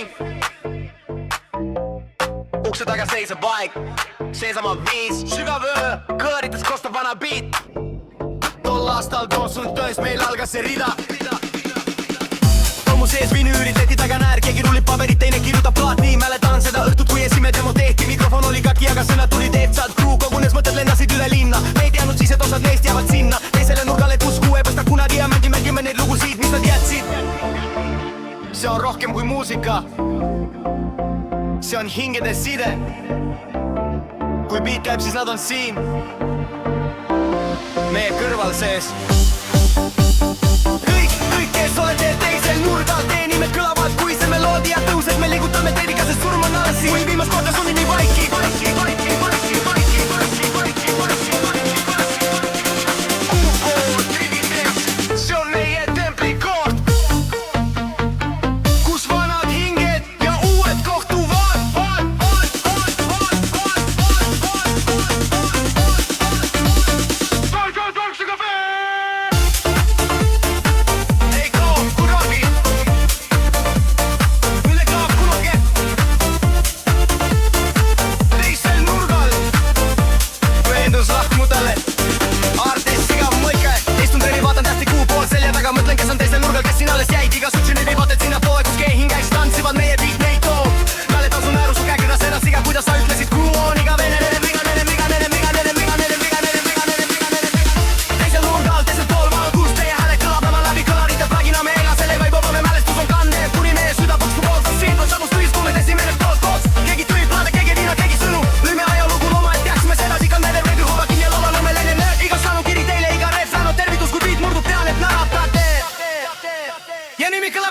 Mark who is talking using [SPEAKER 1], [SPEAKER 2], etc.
[SPEAKER 1] ring. Ukse taga seisab aeg, seesama viis. Sügav öö, kõõritas kostab vana beat. Tol aastal toosun tões, meil algas see rida. Tomu sees vinüürid, leti taga näär, keegi rullib paberit, teine kirjutab plaati. Mäletan seda õhtut, kui esimene demo tehti. Mikrofon oli kaki, aga sõnad tulid ehtsad. Kruu kogunes, mõtted lennasid üle linna. Me ei teadnud siis, et osad neist jäävad sinna teisele nurgale, kus kuue päästa kunagi ja mängime neid lugusid, mis nad jätsid. See on rohkem kui muusika. See on hingede side. Kui beat käib, siis nad on siin meie kõrval sees. Kõik, kes olete teisel nurgal, teie nimed kõlavad, kui see meloodia tõuseb. Me liigutame teid iga, sest surm on alles siin. Kui viimast korda sunnib nii vaiki. See on meie templi koht, kus vanad hinged ja uued kohtuvad. Ei kao kunagi, mille kaob kunagi. Teisel nurgal veendus lahkmudele. Artes sigav mõike, istun trenni, vaatan tähti kuu pool selja taga. Mõtlen, kes on teisel nurgal, kes siin alles jäid. Iga sutsi neid vaated sinna poole, kus keegi hinge käis tantsivad. Meie beat neid toob. Mäletan su nääru, su käekirjas enas iga, kuidas sa ütlesid kuu on iga venelene. Teisel nurgal, teisel pool maa, kus teie hääle kõlab lama läbi kõlarite. Pagina me ega selle vaid vaba, me mälestus on kanne. Kuni meie süda paksu poolt, kus siin on samust ühiskuumed esimene koos. Keegi tüüb plaade, keegi viina, keegi sõnu. Lüüme ajalugu looma, et teaksime seda. Iga nende rööbi huvakin ja laulame lennene. Iga saanud kiri teile, iga reef saanud tervitus, kui beat murdub, tean, et näratate. Ja nimi kõlab.